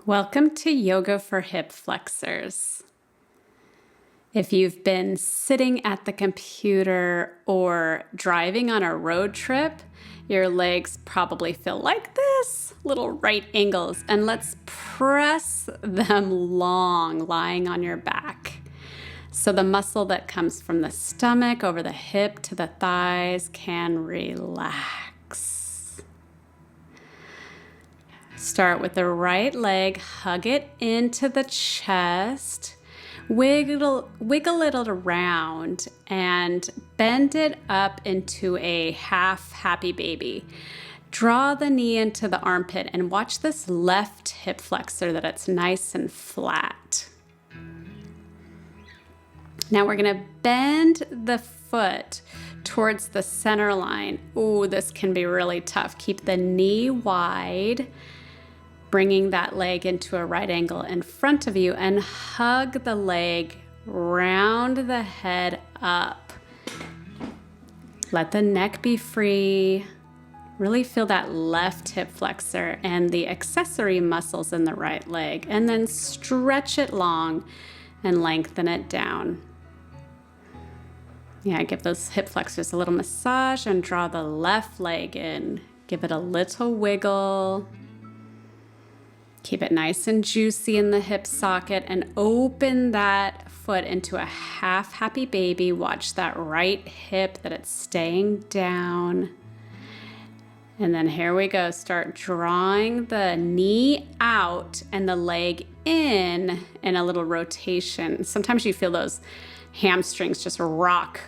Welcome to Yoga for Hip Flexors. If you've been sitting at the computer or driving on a road trip, your legs probably feel like this, little right angles, and let's press them long, lying on your back. So the muscle that comes from the stomach over the hip to the thighs can relax. Start with the right leg, hug it into the chest, wiggle it around, and bend it up into a half happy baby. Draw the knee into the armpit and watch this left hip flexor that it's nice and flat. Now we're gonna bend the foot towards the center line. Ooh, this can be really tough. Keep the knee wide, bringing that leg into a right angle in front of you, and hug the leg, round the head up. Let the neck be free. Really feel that left hip flexor and the accessory muscles in the right leg, and then stretch it long and lengthen it down. Yeah, give those hip flexors a little massage and draw the left leg in. Give it a little wiggle. Keep it nice and juicy in the hip socket and open that foot into a half happy baby. Watch that right hip that it's staying down. And then here we go. Start drawing the knee out and the leg in a little rotation. Sometimes you feel those hamstrings just rock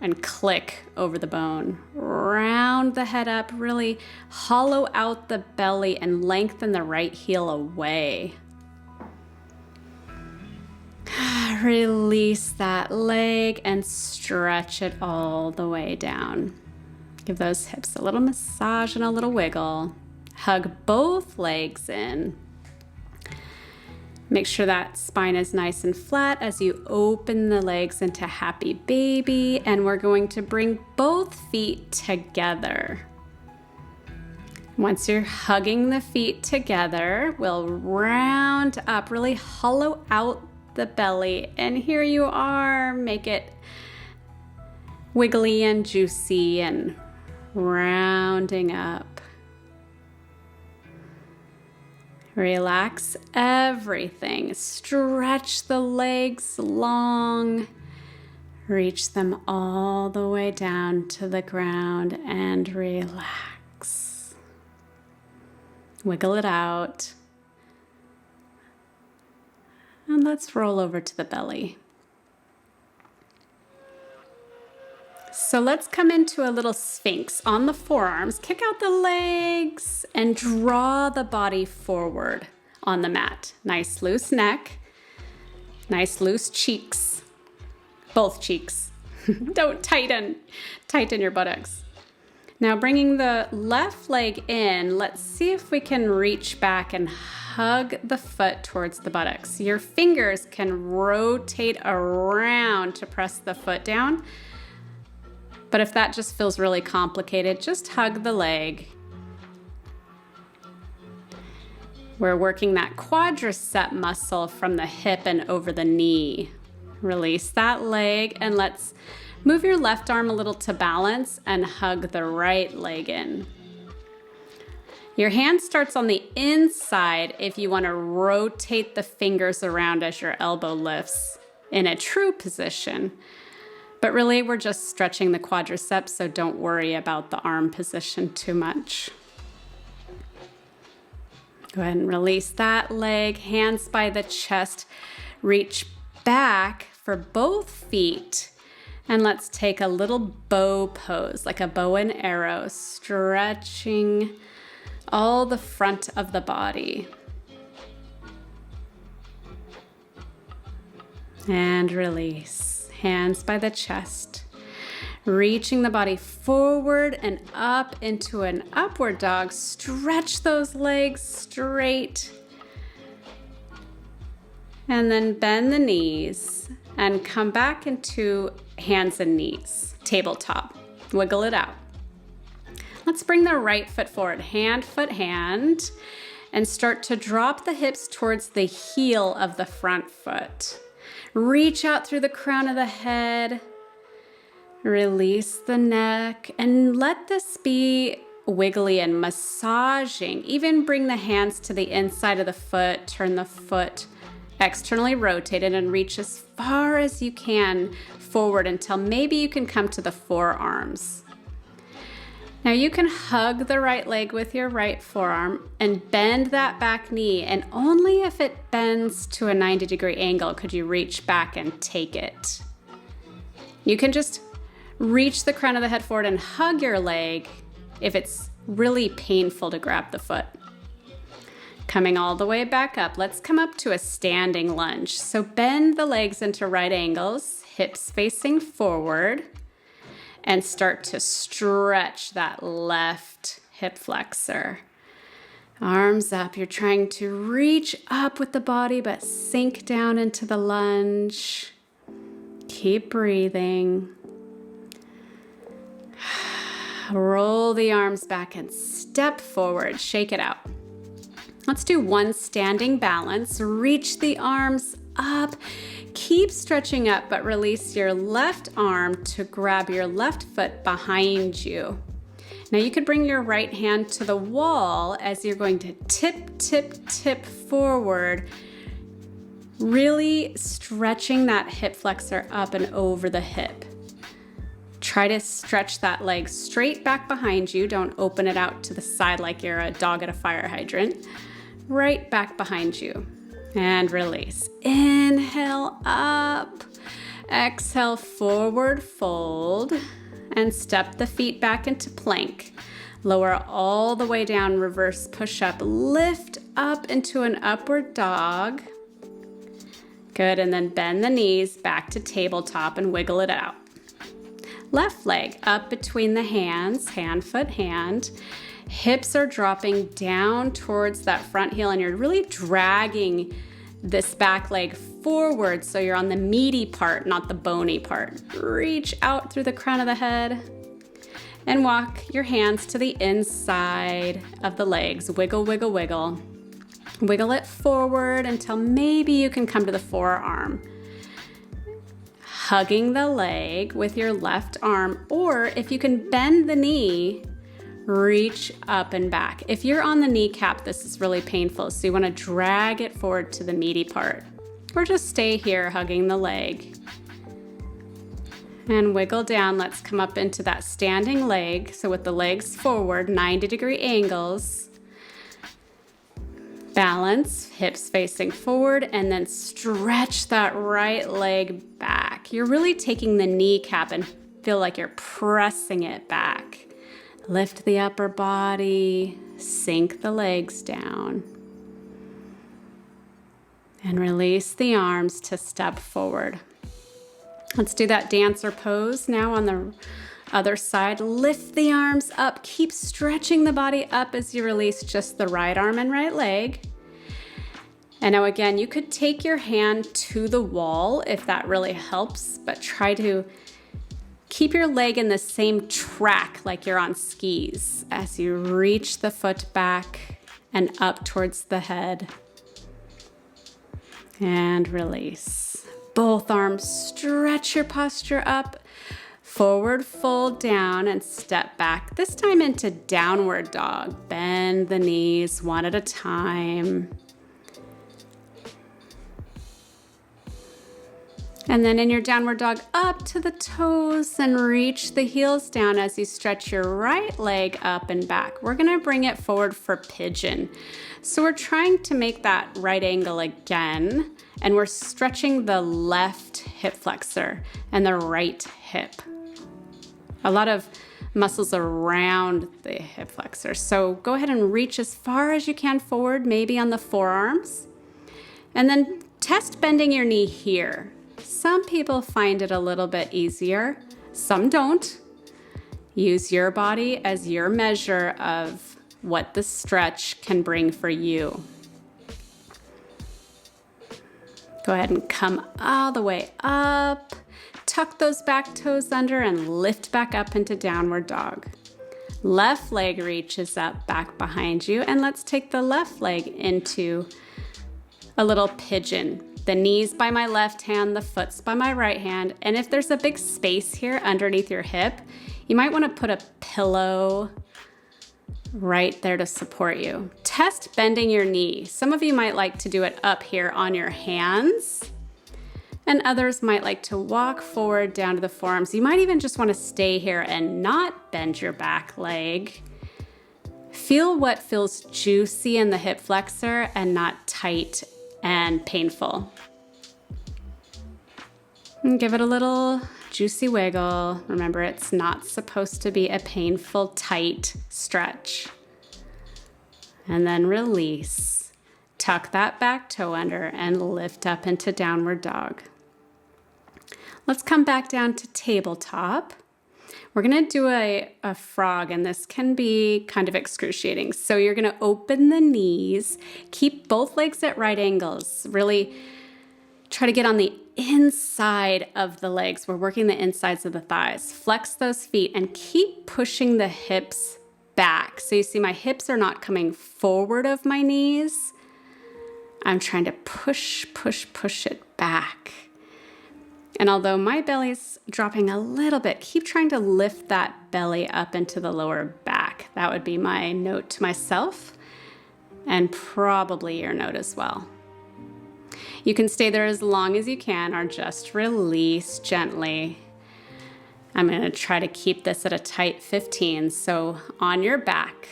and click over the bone. Round the head up, really hollow out the belly and lengthen the right heel away. Release that leg and stretch it all the way down. Give those hips a little massage and a little wiggle. Hug both legs in. Make sure that spine is nice and flat as you open the legs into happy baby, and we're going to bring both feet together. Once you're hugging the feet together, we'll round up, really hollow out the belly, and here you are. Make it wiggly and juicy and rounding up. Relax everything. Stretch the legs long. Reach them all the way down to the ground and relax. Wiggle it out. And let's roll over to the belly. So let's come into a little sphinx on the forearms. Kick out the legs and draw the body forward on the mat. Nice loose neck, nice loose cheeks, both cheeks. Don't tighten your buttocks. Now bringing the left leg in, let's see if we can reach back and hug the foot towards the buttocks. Your fingers can rotate around to press the foot down. But if that just feels really complicated, just hug the leg. We're working that quadricep muscle from the hip and over the knee. Release that leg and let's move your left arm a little to balance and hug the right leg in. Your hand starts on the inside if you want to rotate the fingers around as your elbow lifts in a true position. But really, we're just stretching the quadriceps, so don't worry about the arm position too much. Go ahead and release that leg, hands by the chest. Reach back for both feet. And let's take a little bow pose, like a bow and arrow, stretching all the front of the body. And release. Hands by the chest, reaching the body forward and up into an upward dog. Stretch those legs straight. And then bend the knees and come back into hands and knees, tabletop. Wiggle it out. Let's bring the right foot forward, hand, foot, hand. and start to drop the hips towards the heel of the front foot. Reach out through the crown of the head, release the neck, and let this be wiggly and massaging. Even bring the hands to the inside of the foot, turn the foot externally rotated, and reach as far as you can forward until maybe you can come to the forearms. Now you can hug the right leg with your right forearm and bend that back knee, and only if it bends to a 90-degree angle could you reach back and take it. You can just reach the crown of the head forward and hug your leg if it's really painful to grab the foot. Coming all the way back up, let's come up to a standing lunge. So bend the legs into right angles, hips facing forward, and start to stretch that left hip flexor. Arms up. You're trying to reach up with the body, but sink down into the lunge. Keep breathing. Roll the arms back and step forward. Shake it out. Let's do one standing balance. Reach the arms up. Keep stretching up, but release your left arm to grab your left foot behind you. Now you could bring your right hand to the wall as you're going to tip, tip, tip forward, really stretching that hip flexor up and over the hip. Try to stretch that leg straight back behind you. Don't open it out to the side like you're a dog at a fire hydrant. Right back behind you. And release. Inhale up. Exhale, forward fold. And step the feet back into plank. Lower all the way down, reverse push up. Lift up into an upward dog. Good, and then bend the knees back to tabletop and wiggle it out. Left leg up between the hands, hand, foot, hand. Hips are dropping down towards that front heel, and you're really dragging this back leg forward so you're on the meaty part, not the bony part. Reach out through the crown of the head and walk your hands to the inside of the legs. Wiggle, wiggle, wiggle. Wiggle it forward until maybe you can come to the forearm. Hugging the leg with your left arm, or if you can bend the knee, reach up and back. If you're on the kneecap, this is really painful, so you want to drag it forward to the meaty part, or just stay here hugging the leg. And wiggle down. Let's come up into that standing leg. So with the legs forward, 90-degree angles. Balance, hips facing forward, and then stretch that right leg back. You're really taking the kneecap and feel like you're pressing it back. Lift the upper body, sink the legs down. And release the arms to step forward. Let's do that dancer pose now on the other side. Lift the arms up. Keep stretching the body up as you release just the right arm and right leg. And now again, you could take your hand to the wall if that really helps, but try to keep your leg in the same track like you're on skis as you reach the foot back and up towards the head. And release. Both arms, stretch your posture up. Forward fold down and step back. This time into downward dog. Bend the knees one at a time. And then in your downward dog, up to the toes and reach the heels down as you stretch your right leg up and back. We're gonna bring it forward for pigeon. So we're trying to make that right angle again, and we're stretching the left hip flexor and the right hip. A lot of muscles around the hip flexor. So go ahead and reach as far as you can forward, maybe on the forearms. And then test bending your knee here. Some people find it a little bit easier, some don't. Use your body as your measure of what the stretch can bring for you. Go ahead and come all the way up. Tuck those back toes under and lift back up into downward dog. Left leg reaches up back behind you, and let's take the left leg into a little pigeon. The knees by my left hand, the foot's by my right hand, and if there's a big space here underneath your hip, you might want to put a pillow right there to support you. Test bending your knee. Some of you might like to do it up here on your hands, and others might like to walk forward down to the forearms. You might even just want to stay here and not bend your back leg. Feel what feels juicy in the hip flexor and not tight and painful. And give it a little juicy wiggle. Remember, it's not supposed to be a painful, tight stretch. And then release. Tuck that back toe under and lift up into downward dog. Let's come back down to tabletop. We're gonna do a frog, and this can be kind of excruciating. So you're gonna open the knees, keep both legs at right angles. Really try to get on the inside of the legs. We're working the insides of the thighs. Flex those feet and keep pushing the hips back. So you see my hips are not coming forward of my knees. I'm trying to push it back. And although my belly's dropping a little bit, keep trying to lift that belly up into the lower back. That would be my note to myself, and probably your note as well. You can stay there as long as you can, or just release gently. I'm going to try to keep this at a tight 15. So on your back,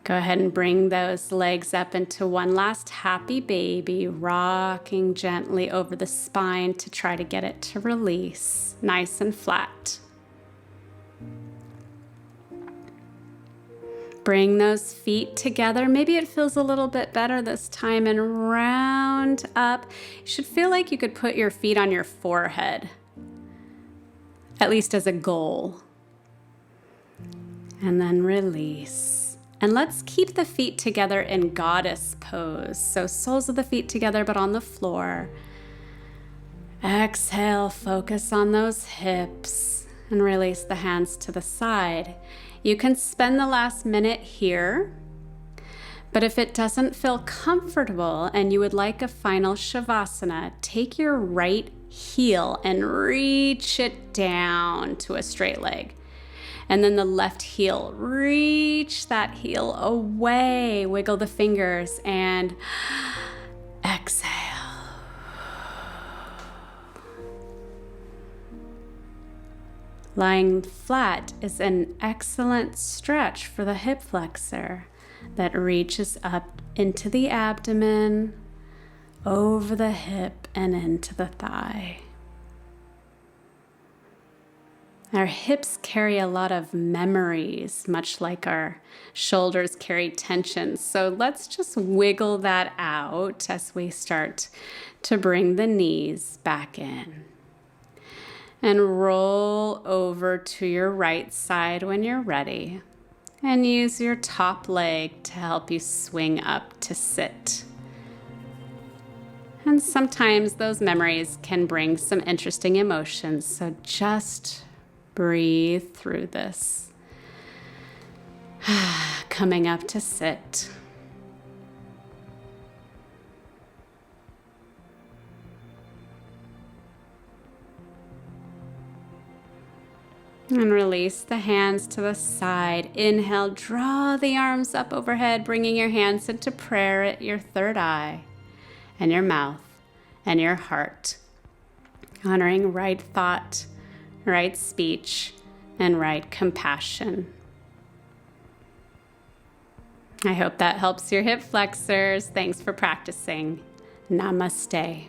go ahead and bring those legs up into one last happy baby, rocking gently over the spine to try to get it to release, nice and flat. Bring those feet together. Maybe it feels a little bit better this time, and round up. You should feel like you could put your feet on your forehead, at least as a goal. And then release. And let's keep the feet together in goddess pose. So soles of the feet together, but on the floor. Exhale, focus on those hips, and release the hands to the side. You can spend the last minute here, but if it doesn't feel comfortable and you would like a final shavasana, take your right heel and reach it down to a straight leg. And then the left heel, reach that heel away, wiggle the fingers, and exhale. Lying flat is an excellent stretch for the hip flexor that reaches up into the abdomen, over the hip, and into the thigh. Our hips carry a lot of memories, much like our shoulders carry tension. So let's just wiggle that out as we start to bring the knees back in. And roll over to your right side when you're ready. And use your top leg to help you swing up to sit. And sometimes those memories can bring some interesting emotions, so just breathe through this. Coming up to sit. And release the hands to the side. Inhale, draw the arms up overhead, bringing your hands into prayer at your third eye and your mouth and your heart. Honoring right thought, right speech, and right compassion. I hope that helps your hip flexors. Thanks for practicing. Namaste.